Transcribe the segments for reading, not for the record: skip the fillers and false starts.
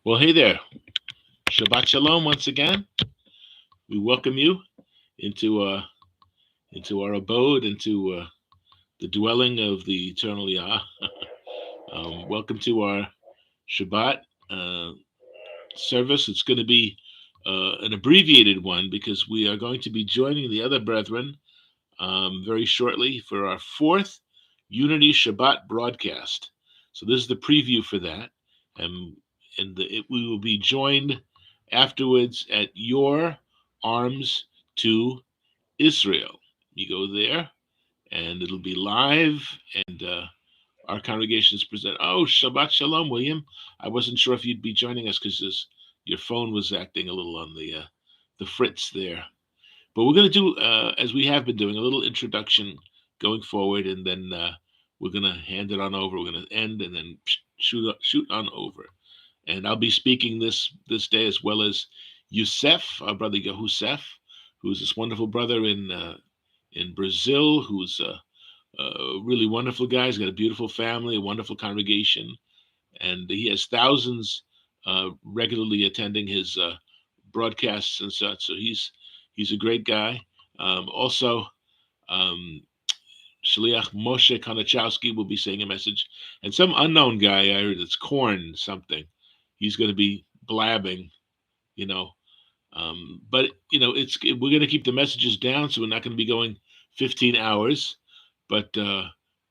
Well, hey there. Shabbat Shalom once again. We welcome you into our abode, into the dwelling of the eternal Yah. Welcome to our Shabbat uh, service. It's going to be an abbreviated one because we are going to be joining the other brethren very shortly for our fourth Unity Shabbat broadcast. So this is the preview for that, we will be joined afterwards at Your Arms to Israel. You go there, and it'll be live, and our congregations present. Oh, Shabbat Shalom, William. I wasn't sure if you'd be joining us because your phone was acting a little on the fritz there. But we're going to do, as we have been doing, a little introduction going forward, and then we're going to hand it on over. We're going to end and then shoot on over. And I'll be speaking this day, as well as Youssef, our brother Yehusef, who's this wonderful brother in Brazil, who's a really wonderful guy. He's got a beautiful family, a wonderful congregation, and he has thousands regularly attending his broadcasts and such. So he's a great guy. Also, Shaliach Moshe Konachowski will be saying a message, and some unknown guy I heard, it's Corn something. He's going to be blabbing, you know. But we're going to keep the messages down, so we're not going to be going 15 hours, but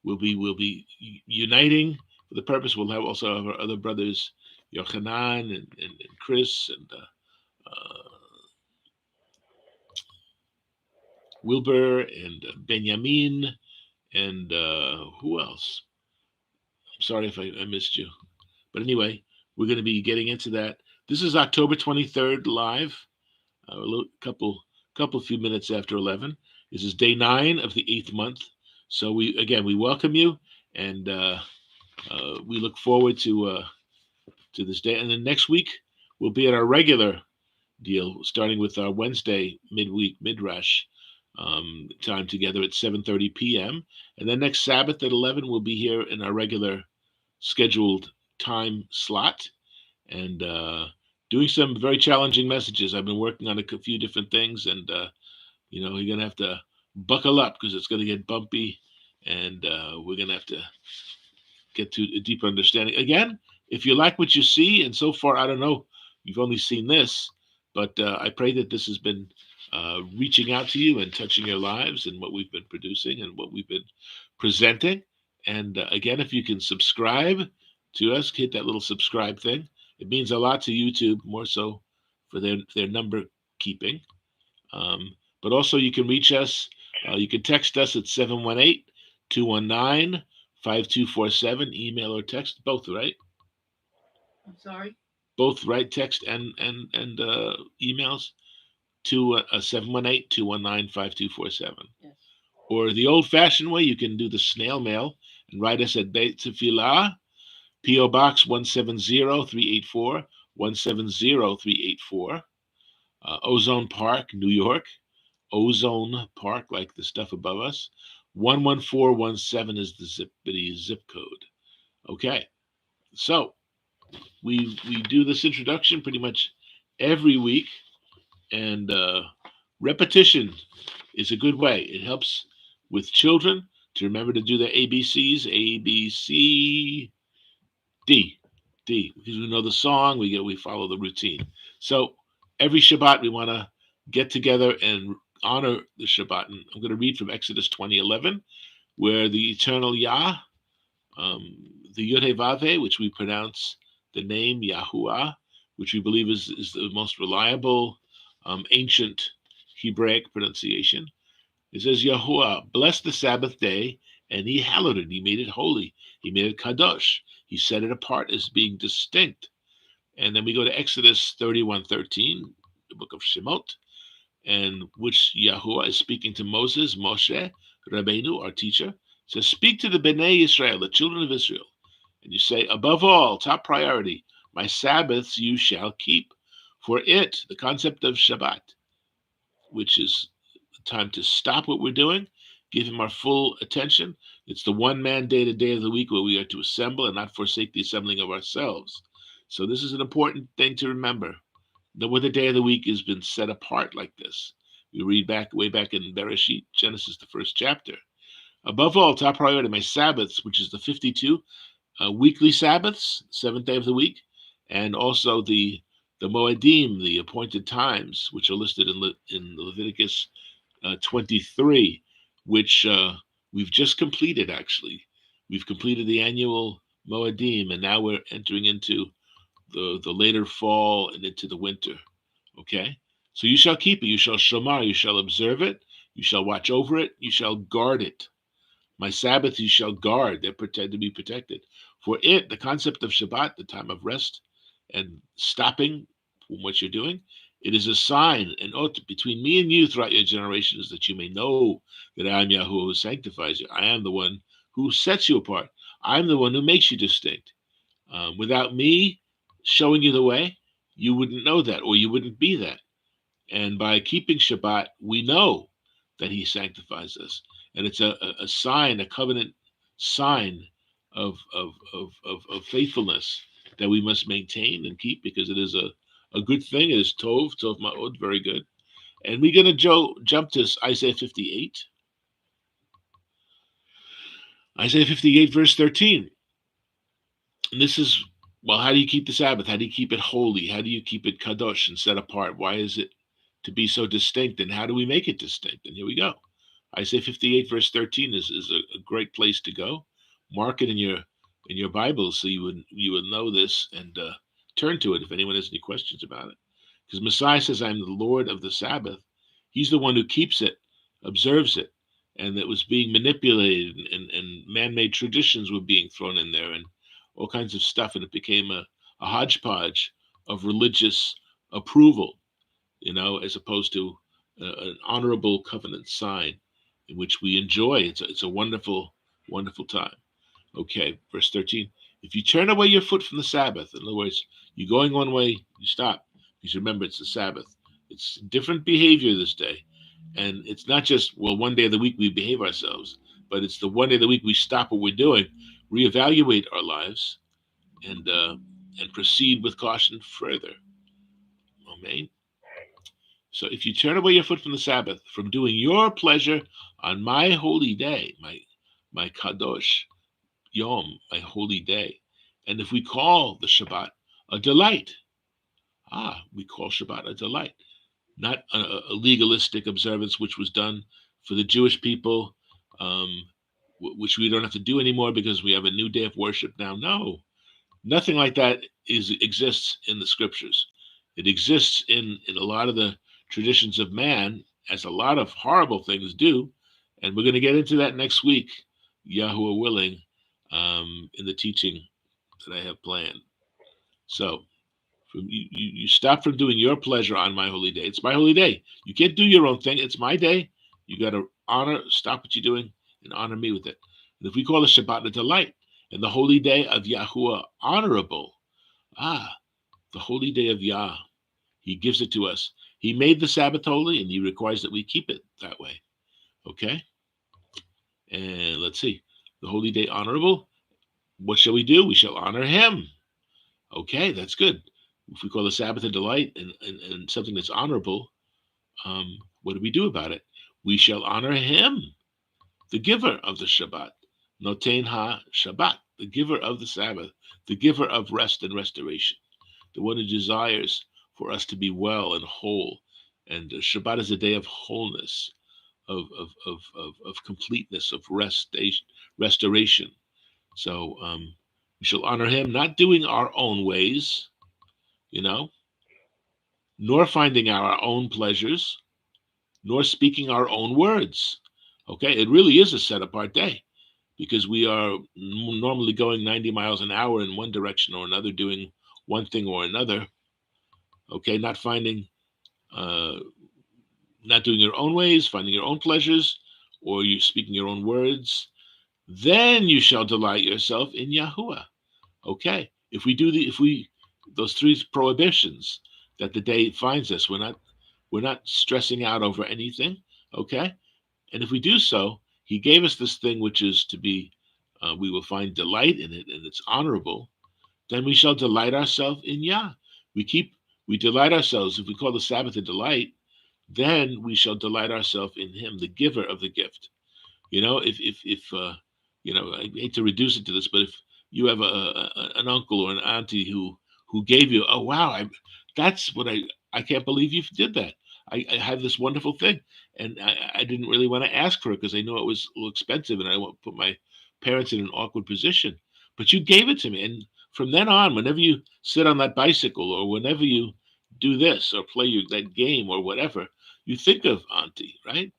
we'll be uniting for the purpose. We'll also have our other brothers, Yochanan and Chris and Wilbur and Benjamin and who else? I'm sorry if I missed you. But anyway, we're going to be getting into that. This is October 23rd live, couple few minutes after 11. This is day 9 of the 8th month. So we welcome you, and we look forward to this day. And then next week we'll be at our regular deal, starting with our Wednesday midweek midrash time together at 7:30 p.m. And then next Sabbath at 11 we'll be here in our regular scheduled time slot, and doing some very challenging messages. I've been working on a few different things, and you're gonna have to buckle up because it's gonna get bumpy, and we're gonna have to get to a deeper understanding. Again, if you like what you see, and so far I don't know, you've only seen this, but I pray that this has been reaching out to you and touching your lives and what we've been producing and what we've been presenting. And again, if you can subscribe to us, hit that little subscribe thing. It means a lot to YouTube, more so for their number keeping. But also you can reach us. You can text us at 718-219-5247, email or text, both, right? I'm sorry? Both, right? Text and emails to 718-219-5247. Yes. Or the old-fashioned way, you can do the snail mail and write us at Beit Tefilah, P.O. Box 170384, 170384, Ozone Park, New York. Ozone Park, like the stuff above us. 11417 is the zip code. Okay, so we do this introduction pretty much every week, and repetition is a good way. It helps with children to remember to do their ABCs, A, B, C, D, because we know the song, we follow the routine. So every Shabbat we want to get together and honor the Shabbat. And I'm going to read from Exodus 20:11, where the eternal Yah, the Yod-Heh-Vav-Heh, which we pronounce the name Yahuwah, which we believe is the most reliable ancient Hebraic pronunciation. It says, Yahuwah blessed the Sabbath day, and he hallowed it. He made it holy. He made it kadosh. He set it apart as being distinct. And then we go to Exodus 31:13, the book of Shemot, and which Yahuwah is speaking to Moses, Moshe, Rabbeinu, our teacher. Says, speak to the Bnei Israel, the children of Israel. And you say, above all, top priority, my Sabbaths you shall keep. For it, the concept of Shabbat, which is the time to stop what we're doing, give him our full attention. It's the one man day to day of the week where we are to assemble and not forsake the assembling of ourselves. So this is an important thing to remember. No other day of the week has been set apart like this. We read back way back in Bereshit, Genesis, the first chapter. Above all, top priority, my Sabbaths, which is the 52 weekly Sabbaths, seventh day of the week, and also the Moedim, the appointed times, which are listed in Leviticus 23, which we've just completed. Actually, we've completed the annual Moedim, and now we're entering into the later fall and into the winter. Okay, so you shall keep it, you shall shamar, you shall observe it, you shall watch over it, you shall guard it. My Sabbath you shall guard; they're to be protected. For it, the concept of Shabbat, the time of rest and stopping from what you're doing, it is a sign, an oath between me and you throughout your generations, that you may know that I am Yahuwah who sanctifies you. I am the one who sets you apart. I'm the one who makes you distinct. Without me showing you the way, you wouldn't know that, or you wouldn't be that. And by keeping Shabbat, we know that He sanctifies us, and it's a sign, a covenant sign of faithfulness that we must maintain and keep, because it is a good thing. It is tov ma'od, very good. And we're going to jump to Isaiah 58. Isaiah 58, verse 13. And this is, well, how do you keep the Sabbath? How do you keep it holy? How do you keep it kadosh and set apart? Why is it to be so distinct? And how do we make it distinct? And here we go. Isaiah 58, verse 13 is a great place to go. Mark it in your Bible so you would know this, and turn to it if anyone has any questions about it. Because Messiah says, I'm the Lord of the Sabbath. He's the one who keeps it, observes it. And it was being manipulated, and man-made traditions were being thrown in there, and all kinds of stuff, and it became a hodgepodge of religious approval, as opposed to an honorable covenant sign in which we enjoy. It's a wonderful, wonderful time. Okay, verse 13. If you turn away your foot from the Sabbath, in other words, you're going one way, you stop. Because remember, it's the Sabbath. It's different behavior this day. And it's not just, well, one day of the week we behave ourselves, but it's the one day of the week we stop what we're doing, reevaluate our lives, and proceed with caution further. Amen. So if you turn away your foot from the Sabbath, from doing your pleasure on my holy day, my kadosh yom, my holy day, and if we call the Shabbat a delight, we call Shabbat a delight, not a legalistic observance which was done for the Jewish people, which we don't have to do anymore because we have a new day of worship now. No, nothing like that exists in the scriptures. It exists in a lot of the traditions of man, as a lot of horrible things do. And we're going to get into that next week, Yahuwah willing, in the teaching that I have planned. So you stop from doing your pleasure on my holy day. It's my holy day. You can't do your own thing. It's my day. You got to stop what you're doing and honor me with it. And if we call the Shabbat a delight, and the holy day of Yahuwah honorable, the holy day of Yah, He gives it to us. He made the Sabbath holy, and He requires that we keep it that way. Okay? And let's see. The holy day honorable. What shall we do? We shall honor Him. Okay, that's good. If we call the Sabbath a delight and something that's honorable, what do we do about it? We shall honor Him, the giver of the Shabbat. Noten ha Shabbat, the giver of the Sabbath, the giver of rest and restoration, the one who desires for us to be well and whole. And Shabbat is a day of wholeness, of completeness, of restoration. So we shall honor Him, not doing our own ways, nor finding our own pleasures, nor speaking our own words. Okay, it really is a set apart day, because we are normally going 90 miles an hour in one direction or another, doing one thing or another. Okay, not doing your own ways, finding your own pleasures, or you speaking your own words. Then you shall delight yourself in Yahuwah. Okay, if we those three prohibitions that the day finds us, we're not stressing out over anything. Okay, and if we do so, He gave us this thing which is to be, we will find delight in it, and it's honorable. then we shall delight ourselves in Yah. We delight ourselves. If we call the Sabbath a delight, then we shall delight ourselves in Him, the giver of the gift. If I hate to reduce it to this, but if you have an uncle or an auntie who gave you, oh wow, that's what I can't believe you did that. I have this wonderful thing, and I didn't really want to ask for it because I knew it was a little expensive, and I want to put my parents in an awkward position. But you gave it to me, and from then on, whenever you sit on that bicycle or whenever you do this or play that game or whatever, you think of auntie, right?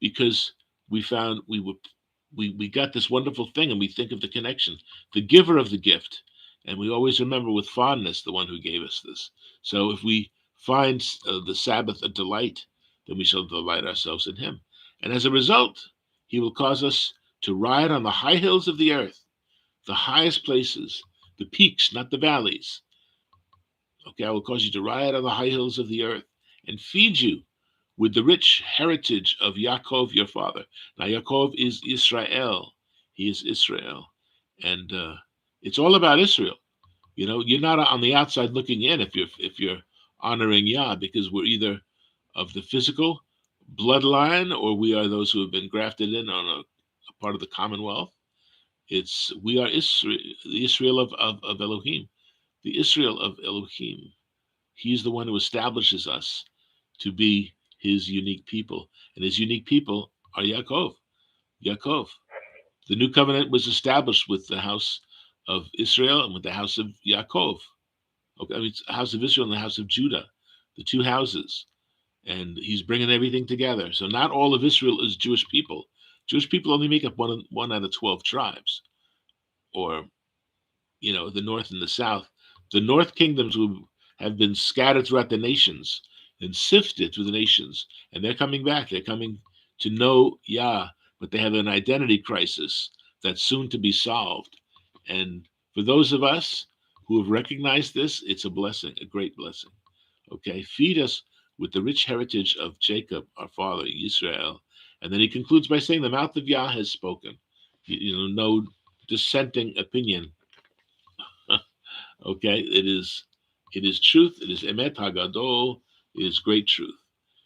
Because we found we got this wonderful thing, and we think of the connection, the giver of the gift, and we always remember with fondness the one who gave us this. So if we find the Sabbath a delight, then we shall delight ourselves in Him, and as a result, He will cause us to ride on the high hills of the earth, the highest places, the peaks, not the valleys. Okay, I will cause you to ride on the high hills of the earth and feed you with the rich heritage of Yaakov, your father. Now, Yaakov is Israel. He is Israel. And it's all about Israel. You're not on the outside looking in if you're honoring Yah, because we're either of the physical bloodline or we are those who have been grafted in on a part of the Commonwealth. We are Israel, the Israel of Elohim, the Israel of Elohim. He's the one who establishes us to be His unique people. And His unique people are Yaakov. Yaakov. The new covenant was established with the house of Israel and with the house of Yaakov. Okay, it's the house of Israel and the house of Judah, the two houses. And He's bringing everything together. So not all of Israel is Jewish people. Jewish people only make up one out of 12 tribes, or the north and the south. The north kingdoms will have been scattered throughout the nations and sifted through the nations, and they're coming back. They're coming to know Yah, but they have an identity crisis that's soon to be solved. And for those of us who have recognized this, it's a blessing, a great blessing. Okay, feed us with the rich heritage of Jacob, our father, Israel. And then he concludes by saying, the mouth of Yah has spoken. No dissenting opinion. Okay, it is truth. It is emet hagadol. It is great truth.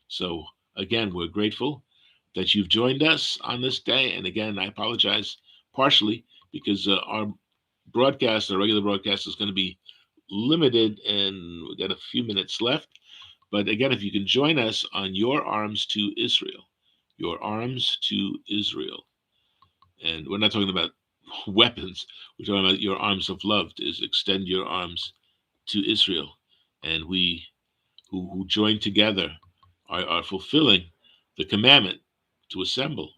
So again, we're grateful that you've joined us on this day. And again, I apologize partially because our regular broadcast, is going to be limited, and we've got a few minutes left. But again, if you can join us on Your Arms to Israel, Your Arms to Israel, and we're not talking about weapons. We're talking about your arms of love, to extend your arms to Israel. And we who join together are fulfilling the commandment to assemble,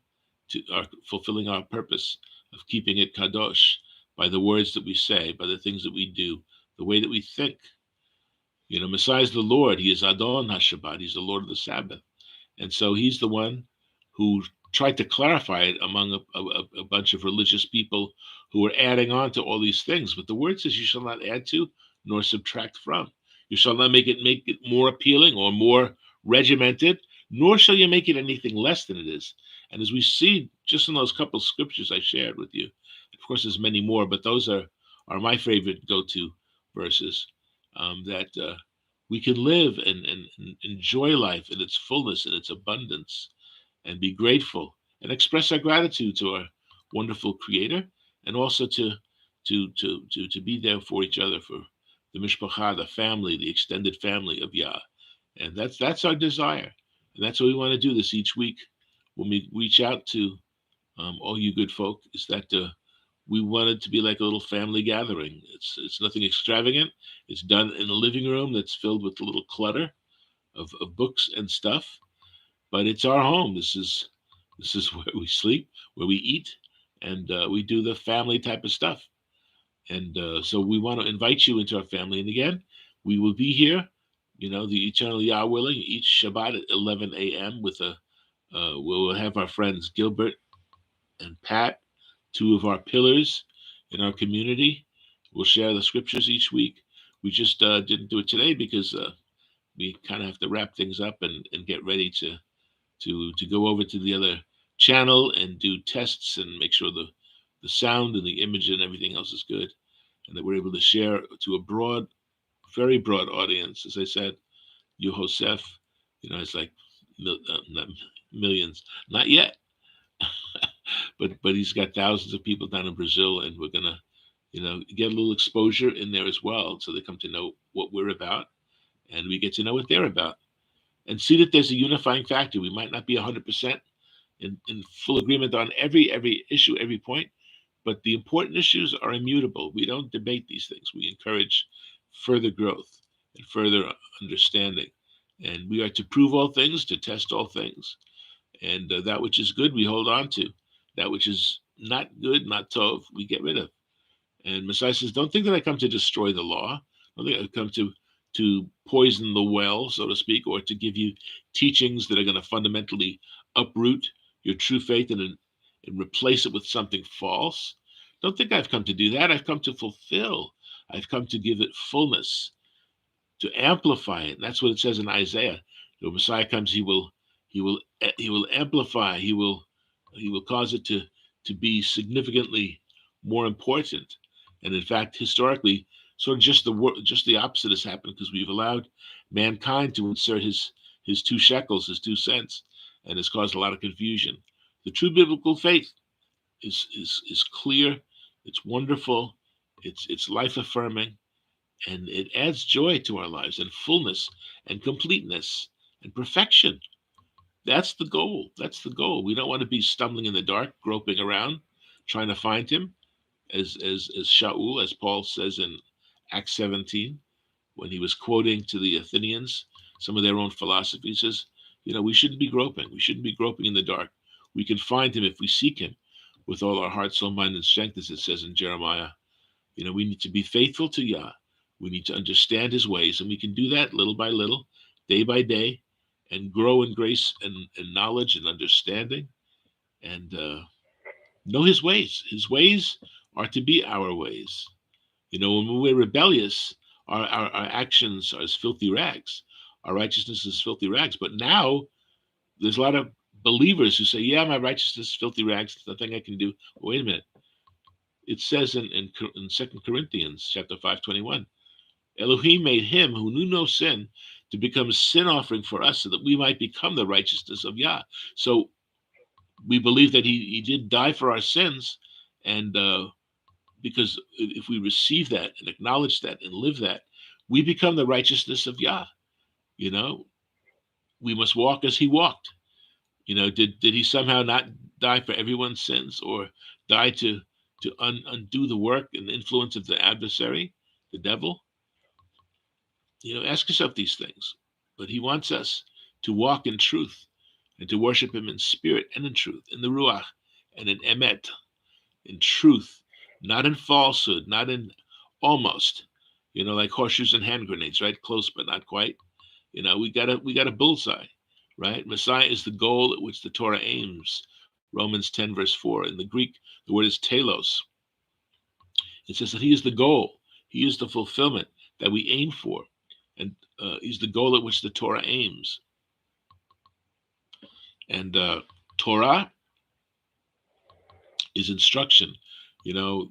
are fulfilling our purpose of keeping it kadosh by the words that we say, by the things that we do, the way that we think. Messiah is the Lord. He is Adon HaShabbat. He's the Lord of the Sabbath. And so He's the one who tried to clarify it among a bunch of religious people who were adding on to all these things. But the word says, you shall not add to nor subtract from. You shall not make it more appealing or more regimented, nor shall you make it anything less than it is. And as we see just in those couple of scriptures I shared with you, of course, there's many more, but those are my favorite go-to verses, that we can live and enjoy life in its fullness and its abundance, and be grateful and express our gratitude to our wonderful Creator, and also to be there for each other, for the mishpacha, the family, the extended family of Yah. And that's our desire, and that's what we want to do this each week when we reach out to all you good folk. Is that we want it to be like a little family gathering. It's nothing extravagant. It's done in a living room that's filled with a little clutter of books and stuff, but it's our home. This is where we sleep, where we eat, and we do the family type of stuff. And so we want to invite you into our family. And again, we will be here, the eternal Yah willing, each Shabbat at 11 a.m. with we'll have our friends Gilbert and Pat, two of our pillars in our community. We'll share the scriptures each week. We just didn't do it today because we kind of have to wrap things up and get ready to go over to the other channel and do tests and make sure the sound and the image and everything else is good. and that we're able to share to a broad, very broad audience. As I said, Yosef, it's like not millions, not yet, but he's got thousands of people down in Brazil, and we're gonna, get a little exposure in there as well, so they come to know what we're about, and we get to know what they're about, and see that there's a unifying factor. We might not be 100% in full agreement on every issue, every point, but the important issues are immutable. We don't debate these things. We encourage further growth and further understanding. And we are to prove all things, to test all things. And that which is good, we hold on to. That which is not good, not tov, we get rid of. And Messiah says, don't think that I come to destroy the law. Don't think I come to poison the well, so to speak, or to give you teachings that are going to fundamentally uproot your true faith and replace it with something false. Don't think I've come to do that. I've come to fulfill. I've come to give it fullness, to amplify it. And that's what it says in Isaiah. When Messiah comes, he will amplify. He will cause it to be significantly more important. And in fact, historically, sort of just the opposite has happened, because we've allowed mankind to insert his 2 shekels, his 2 cents, and has caused a lot of confusion. The true biblical faith is clear, it's wonderful, it's life affirming, and it adds joy to our lives, and fullness and completeness and perfection. That's the goal. That's the goal. We don't want to be stumbling in the dark, groping around, trying to find him, as Shaul, as Paul says in Acts 17, when he was quoting to the Athenians some of their own philosophy. He says, we shouldn't be groping. We shouldn't be groping in the dark. We can find him if we seek him with all our heart, soul, mind, and strength, as it says in Jeremiah. We need to be faithful to Yah. We need to understand his ways, and we can do that little by little, day by day, and grow in grace and knowledge and understanding, and know his ways. His ways are to be our ways. When we're rebellious, our actions are as filthy rags. Our righteousness is filthy rags. But now there's a lot of believers who say, yeah, my righteousness is filthy rags. There's nothing I can do. But wait a minute. It says in 2 Corinthians chapter 5:21, Elohim made him who knew no sin to become a sin offering for us, so that we might become the righteousness of Yah. So we believe that he did die for our sins, and because if we receive that and acknowledge that and live that, we become the righteousness of Yah. We must walk as he walked. Did he somehow not die for everyone's sins, or die to undo the work and the influence of the adversary, the devil? Ask yourself these things. But he wants us to walk in truth and to worship him in spirit and in truth, in the Ruach and in Emet, in truth, not in falsehood, not in almost, like horseshoes and hand grenades, right? Close, but not quite. We got a bullseye, right? Messiah is the goal at which the Torah aims. Romans 10, verse 4. In the Greek, the word is telos. It says that he is the goal. He is the fulfillment that we aim for. And he's the goal at which the Torah aims. And Torah is instruction. The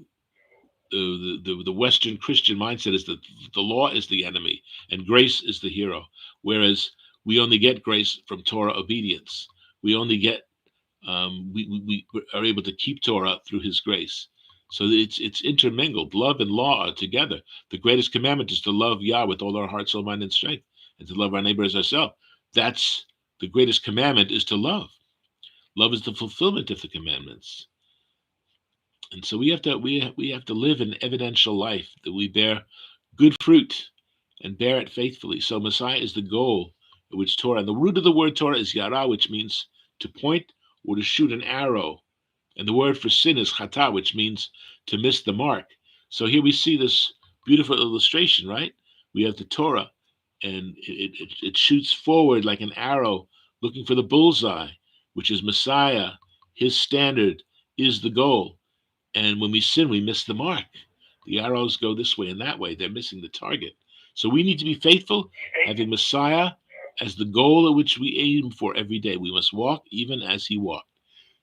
Western Christian mindset is that the law is the enemy and grace is the hero, whereas we only get grace from Torah obedience. We only get we are able to keep Torah through his grace. So it's intermingled. Love and law are together. The greatest commandment is to love Yah with all our heart, soul, mind, and strength, and to love our neighbor as ourselves. That's the greatest commandment, is to love. Love is the fulfillment of the commandments. And so we have to live an evidential life, that we bear good fruit and bear it faithfully. So Messiah is the goal at which Torah, and the root of the word Torah is yara, which means to point or to shoot an arrow. And the word for sin is chata, which means to miss the mark. So here we see this beautiful illustration, right? We have the Torah, and it shoots forward like an arrow, looking for the bullseye, which is Messiah. His standard is the goal. And when we sin, we miss the mark. The arrows go this way and that way. They're missing the target. So we need to be faithful, having Messiah as the goal at which we aim for every day. We must walk even as he walked.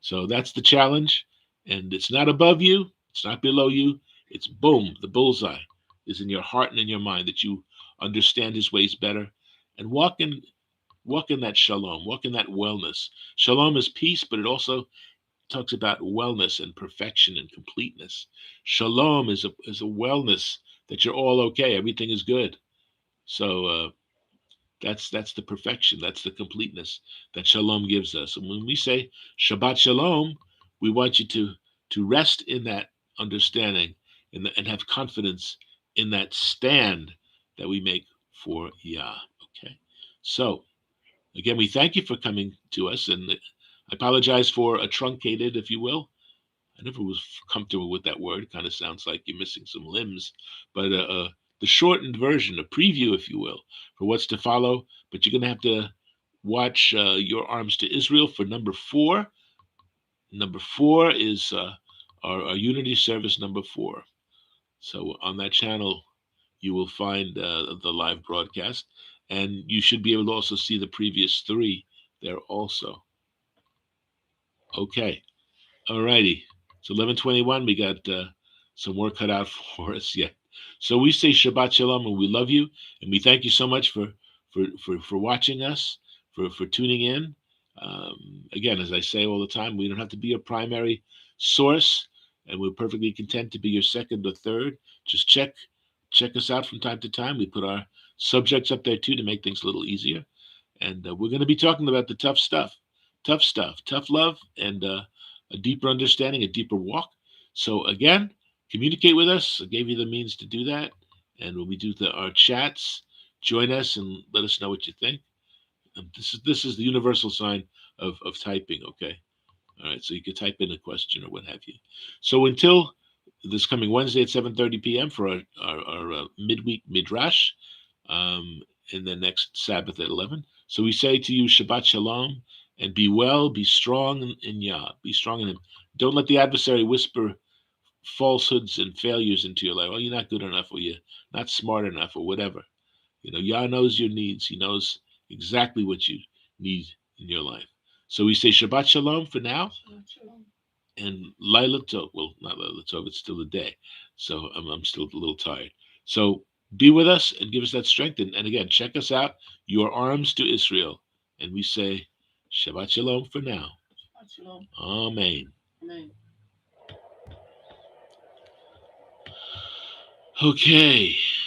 So that's the challenge. And it's not above you. It's not below you. It's boom, the bullseye is in your heart and in your mind, that you understand his ways better and walk in that shalom, walk in that wellness. Shalom is peace, but it also talks about wellness and perfection and completeness. Shalom is a wellness, that you're all okay, everything is good. So that's the perfection, that's the completeness that shalom gives us. And when we say Shabbat Shalom, we want you to rest in that understanding, and have confidence in that stand that we make for Yah. Okay, so again, we thank you for coming to us, and I apologize for a truncated, if you will. I never was comfortable with that word. It kind of sounds like you're missing some limbs, but the shortened version, a preview, if you will, for what's to follow. But you're going to have to watch Your Arms to Israel for number 4. Number 4 is our Unity service number 4. So on that channel, you will find the live broadcast, and you should be able to also see the previous 3 there also. Okay. All righty. It's 11:21. We got some work cut out for us yet. So we say Shabbat Shalom, and we love you, and we thank you so much for watching us, for tuning in. Again, as I say all the time, we don't have to be your primary source, and we're perfectly content to be your second or third. Just check us out from time to time. We put our subjects up there too, to make things a little easier. And we're going to be talking about the tough stuff, tough love, and a deeper understanding, a deeper walk. So again, communicate with us. I gave you the means to do that. And when we do our chats, join us and let us know what you think. And this is the universal sign of typing. Okay. All right. So you can type in a question or what have you. So until this coming Wednesday at 7:30 p.m. for our midweek midrash, um, in the next Sabbath at 11. So we say to you, Shabbat Shalom, and be well, be strong in Yah, be strong in Him. Don't let the adversary whisper falsehoods and failures into your life. Oh, you're not good enough, or you're not smart enough, or whatever. Yah knows your needs. He knows exactly what you need in your life. So we say Shabbat Shalom for now, Shabbat shalom. and Laila Tov. Well, not Laila Tov, it's still a day. So I'm still a little tired. So be with us and give us that strength. And again, check us out, Your Arms to Israel. And we say Shabbat Shalom for now. Shabbat shalom. Amen. Amen. Okay.